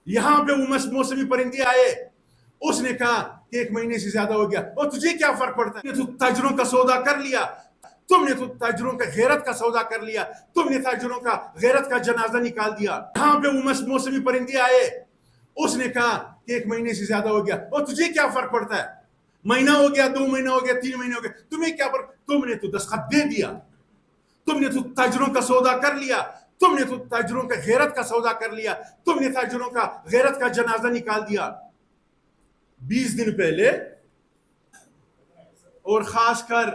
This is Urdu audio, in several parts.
یہاں پہ وہ موسمی پرندے آئے، اس نے کہا کہ 1 مہینے سے زیادہ ہو گیا، اور تجھے کیا فرق پڑتا ہے؟ تو تاجروں کا سودا کر لیا، تم نے تو تاجروں کا غیرت کا سودا کر لیا، تم نے تاجروں کا غیرت کا جنازہ نکال دیا۔ یہاں پہ وہ موسمی پرندے آئے، اس نے کہا کہ 1 مہینے سے زیادہ ہو گیا، اور تجھے کیا فرق پڑتا ہے؟ مہینہ ہو گیا، 2 مہینہ ہو گیا، 3 مہینے ہو گئے، تمہیں کیا فرق؟ تم نے تو دستخط دے دیا، تم نے تو تاجروں کا سودا کر لیا، تم نے تو تاجروں کا غیرت کا سودا کر لیا، تم نے تاجروں کا غیرت کا جنازہ نکال دیا۔ 20 دن پہلے، اور خاص کر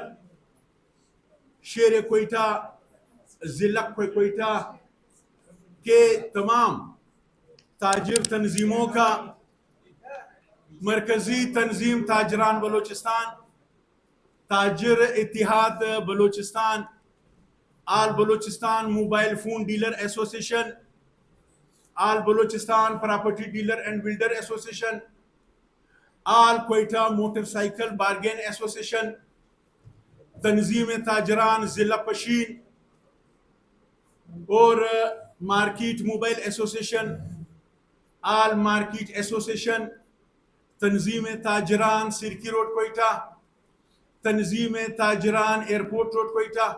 شیر کوئٹہ، ضلع کوئٹہ کے تمام تاجر تنظیموں کا، مرکزی تنظیم تاجران بلوچستان، تاجر اتحاد Balochistan, all Balochistan mobile phone dealer association, all Balochistan property dealer and builder association, all Quetta motorcycle bargain association, تنظیم تاجران ضلع پشین اور market mobile association, all market association, تنظیم تاجران سرکی روڈ کوئٹہ، تنظیم تاجران ایئرپورٹ روڈ کوئٹہ،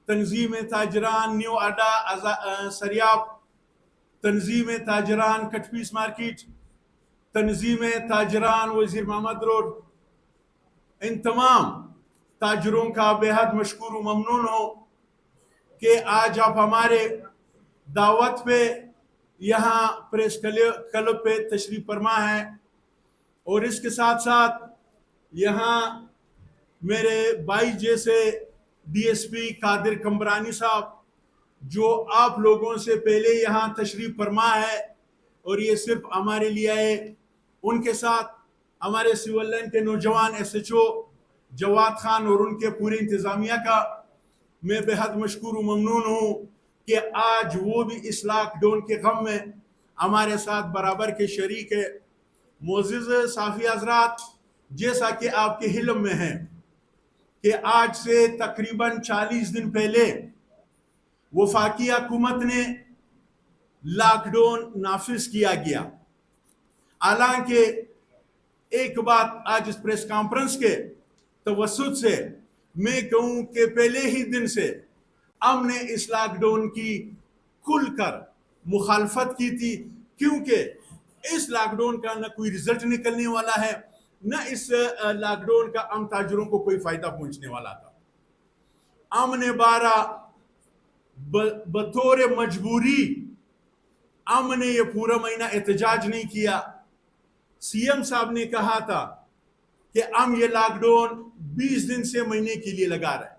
تنظیم تاجران نیو اڈا سریاب، تنظیم تاجران کٹ پیس مارکیٹ، تنظیم تاجران وزیر محمد روڈ، ان تمام تاجروں کا بے حد مشکور و ممنون ہوں کہ آج آپ ہمارے دعوت پہ یہاں پریس کلب پہ تشریف فرما ہے، اور اس کے ساتھ ساتھ یہاں میرے بھائی جیسے ڈی ایس پی قادر کمبرانی صاحب، جو آپ لوگوں سے پہلے یہاں تشریف فرما ہے اور یہ صرف ہمارے لیے آئے، ان کے ساتھ ہمارے سول لائن کے نوجوان ایس ایچ او جواد خان اور ان کے پورے انتظامیہ کا میں بے حد مشکور و ممنون ہوں کہ آج وہ بھی اس لاک ڈاؤن کے غم میں ہمارے ساتھ برابر کے شریک ہے۔ معزز صحافی حضرات، جیسا کہ آپ کے علم میں ہے کہ آج سے تقریباً 40 دن پہلے وفاقی حکومت نے لاک ڈاؤن نافذ کیا گیا، حالانکہ ایک بات آج اس پریس کانفرنس کے توسط سے میں کہوں کہ پہلے ہی دن سے ہم نے اس لاک ڈاؤن کی کھل کر مخالفت کی تھی، کیونکہ اس لاک ڈاؤن کا نہ کوئی رزلٹ نکلنے والا ہے، نہ اس لاک ڈاؤن کا ہم تاجروں کو کوئی فائدہ پہنچنے والا تھا۔ ہم نے بطور مجبوری ہم نے یہ پورا مہینہ احتجاج نہیں کیا۔ سی ایم صاحب نے کہا تھا کہ ہم یہ لاک ڈاؤن 20 دن سے مہینے کے لیے لگا رہے ہیں،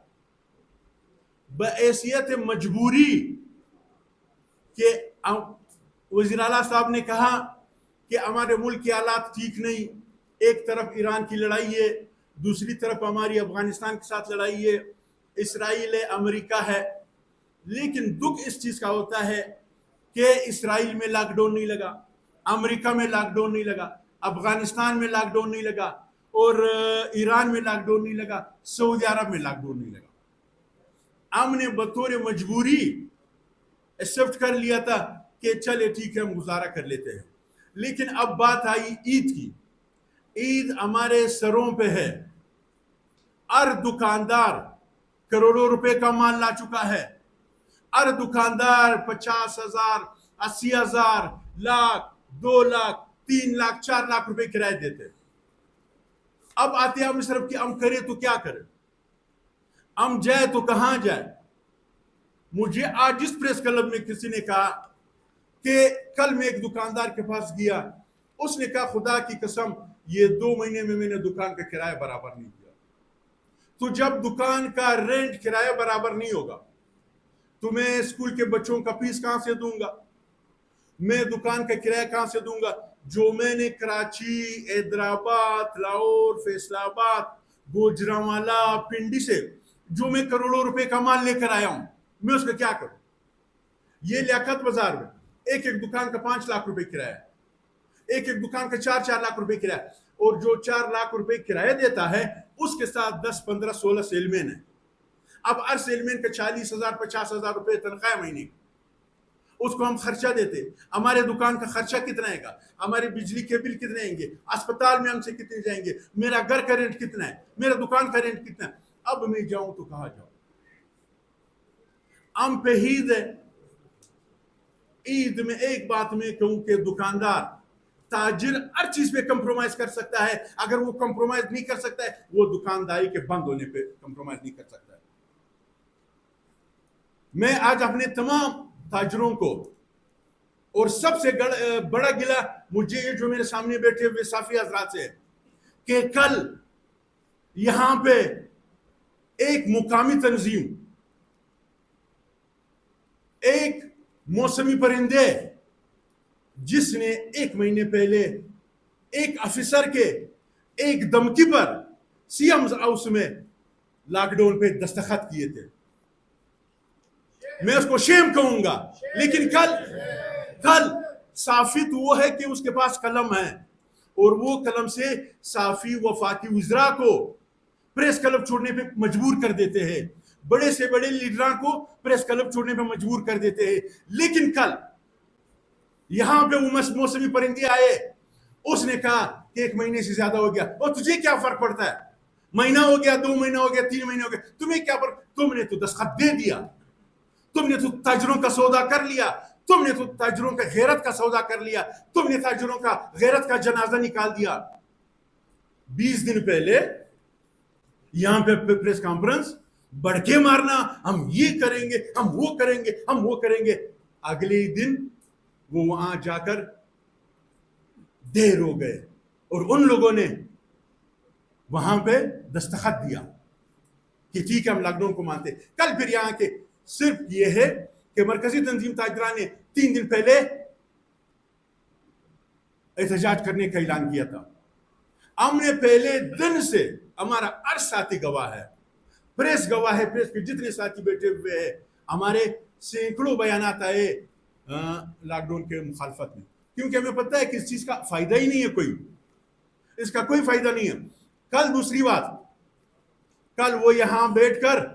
بحیثیت مجبوری کہ وزیر اعلیٰ صاحب نے کہا کہ ہمارے ملک کے حالات ٹھیک نہیں، ایک طرف ایران کی لڑائی ہے، دوسری طرف ہماری افغانستان کے ساتھ لڑائی ہے، اسرائیل ہے، امریکہ ہے، لیکن دکھ اس چیز کا ہوتا ہے کہ اسرائیل میں لاک ڈاؤن نہیں لگا، امریکہ میں لاک ڈاؤن نہیں لگا، افغانستان میں لاک ڈاؤن نہیں لگا، اور ایران میں لاک ڈاؤن نہیں لگا، سعودی عرب میں لاک ڈاؤن نہیں لگا۔ ہم نے بطور مجبوری ایکسپٹ کر لیا تھا کہ چلے ٹھیک ہے، ہم گزارا کر لیتے ہیں، لیکن اب بات آئی عید کی۔ عید ہمارے سروں پہ ہے، ہر دکاندار کروڑوں روپے کا مال لا چکا ہے، ہر دکاندار 50,000 80,000 لاکھ 2 لاکھ 3 لاکھ 4 لاکھ روپے کرایہ دیتے۔ اب آتے ہیں ہم صرف کہ ہم کریں تو کیا کریں، ہم جائے تو کہاں جائے۔ مجھے آج اس پریس کلب میں کسی نے کہا کہ کل میں ایک دکاندار کے پاس گیا، اس نے کہا خدا کی قسم یہ 2 مہینے میں نے دکان کا کرایہ برابر نہیں کیا۔ تو جب دکان کا رینٹ کرایہ برابر نہیں ہوگا تو میں اسکول کے بچوں کا فیس کہاں سے دوں گا، میں دکان کا کرایہ کہاں سے دوں گا؟ جو میں نے کراچی، حیدرآباد، لاہور، فیصل آباد، گوجرانوالا، پنڈی سے جو میں کروڑوں روپے کا مال لے کر آیا ہوں، میں اس کا کیا کروں؟ یہ لیاقت بازار میں ایک دکان کا 5 لاکھ روپے کرایہ ہے، ایک دکان کا 4 لاکھ روپے کرایہ، اور جو 4 لاکھ روپے کرایہ دیتا ہے اس کے ساتھ 10 15 16 سیلمین ہیں۔ اب ہر سیلمین کا 40,000 50,000 روپے تنخواہ مہینے کی، اس کو ہم خرچہ دیتے. ہمارے دکان کا خرچہ کتنا ہے گا, ہمارے بجلی کے بل کتنے آئیں گے, اسپتال میں ہم سے کتنے جائیں گے, میرا گھر کا رینٹ کتنا ہے, میرا دکان کا رینٹ کتنا ہے. اب میں جاؤں تو کہاں جاؤں؟ ہم پہ عید ہے. عید میں ایک بات میں کہوں کہ دکاندار, تاجر ہر چیز پہ کمپرومائز کر سکتا ہے. اگر وہ کمپرومائز نہیں کر سکتا ہے, وہ دکانداری کے بند ہونے پہ کمپرومائز نہیں کر سکتا ہے. میں آج اپنے تمام تاجروں کو, اور سب سے بڑا گلہ مجھے یہ جو میرے سامنے بیٹھے ہوئے صافی حضرات سے ہے کہ کل یہاں پہ ایک مقامی تنظیم, ایک موسمی پرندے, جس نے 1 مہینے پہلے ایک افسر کے ایک دھمکی پر سی ایم ہاؤس میں لاک ڈاؤن پہ دستخط کیے تھے, میں اس کو شیم کہوں گا. لیکن کل صافی تو وہ ہے کہ اس کے پاس قلم ہے, اور وہ قلم سے صافی وفاقی وزراء کو پریس کلب چھوڑنے پہ مجبور کر دیتے ہیں, بڑے سے بڑے لیڈران کو پریس کلب چھوڑنے پہ مجبور کر دیتے ہیں. لیکن کل یہاں پہ وہ موسمی پرندے آئے, اس نے کہا کہ 1 مہینے سے زیادہ ہو گیا, اور تجھے کیا فرق پڑتا ہے, مہینہ ہو گیا, 2 مہینہ ہو گیا, 3 مہینے ہو گیا, تمہیں کیا فرق, تم نے تو دستخط دے دیا, تم نے تو تاجروں کا سودا کر لیا, تم نے تو تاجروں کا غیرت کا سودا کر لیا, تم نے تاجروں کا غیرت کا جنازہ نکال دیا. 20 دن پہلے یہاں پہ پریس کانفرنس بڑھ کے مارنا, ہم یہ کریں گے, ہم وہ کریں گے, ہم وہ کریں گے. اگلے دن وہ وہاں جا کر دیر ہو گئے, اور ان لوگوں نے وہاں پہ دستخط دیا کہ ٹھیک ہے ہم لاک ڈاؤن کو مانتے. کل پھر یہاں کے صرف یہ ہے کہ مرکزی تنظیم تاجران نے 3 دن پہلے احتجاج کرنے کا اعلان کیا تھا. ہم نے پہلے دن سے, ہمارا ہر ساتھی گواہ ہے, پریس گواہ ہے, پریس کے جتنے ساتھی بیٹھے ہوئے ہیں, ہمارے سینکڑوں بیانات آئے لاک ڈاؤن کے مخالفت میں, کیونکہ ہمیں پتہ ہے کہ اس چیز کا فائدہ ہی نہیں ہے, کوئی اس کا کوئی فائدہ نہیں ہے. کل دوسری بات, کل وہ یہاں بیٹھ کر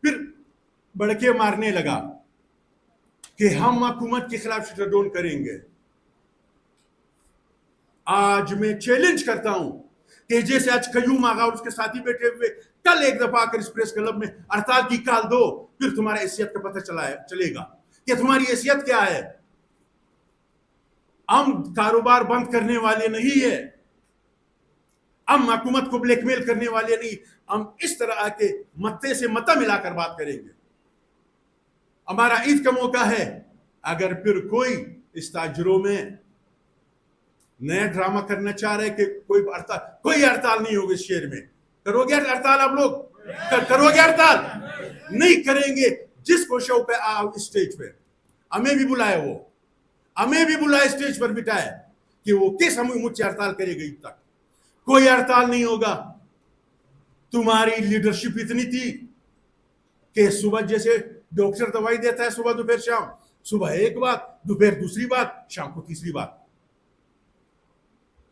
پھر بڑکے مارنے لگا کہ ہم حکومت کے خلاف شٹ ڈاؤن کریں گے. آج میں چیلنج کرتا ہوں کہ جیسے آج قیوم آغا اور اس کے ساتھی بیٹھے ہوئے, کل ایک دفعہ آ کر اس پریس کلب میں ہڑتال کی کال دو, پھر تمہارا حیثیت کا پتہ چلے گا کہ تمہاری حیثیت کیا ہے. ہم کاروبار بند کرنے والے نہیں ہیں, ہم حکومت کو بلیک میل کرنے والے نہیں, ہم اس طرح آ کے متے سے متا ملا کر بات کریں گے. ہمارا عید کا موقع ہے, اگر پھر کوئی اس تاجروں میں نیا ڈرامہ کرنا چاہ رہے کہ کوئی ہڑتال نہیں ہوگی اس شہر میں. کرو گے ہڑتال, آپ لوگ کرو گے ہڑتال؟ نہیں کریں گے. جس کو شو پہ آؤ اسٹیج پہ, ہمیں بھی بلائے, وہ ہمیں بھی بلائے اسٹیج پر بٹھائے کہ وہ کس ہم مجھ سے ہڑتال کرے گی. تک کوئی ہڑتال نہیں ہوگا. تمہاری لیڈرشپ اتنی تھی کہ صبح جیسے ڈاکٹر دوائی دیتا ہے, صبح دوپہر شام, صبح ایک بات, دوپہر دوسری بات, شام کو تیسری بات.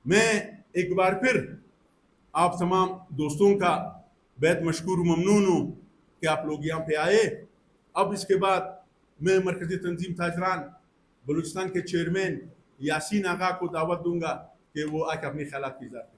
میں ایک بار پھر آپ تمام دوستوں کا بیت مشکور ممنون ہوں کہ آپ لوگ یہاں پہ آئے. اب اس کے بعد میں مرکزی تنظیم تاجران بلوچستان کے چیئرمین یاسین آغا کو دعوت دوں گا کہ وہ آ کے اپنے خیالات کی اظہار کریں.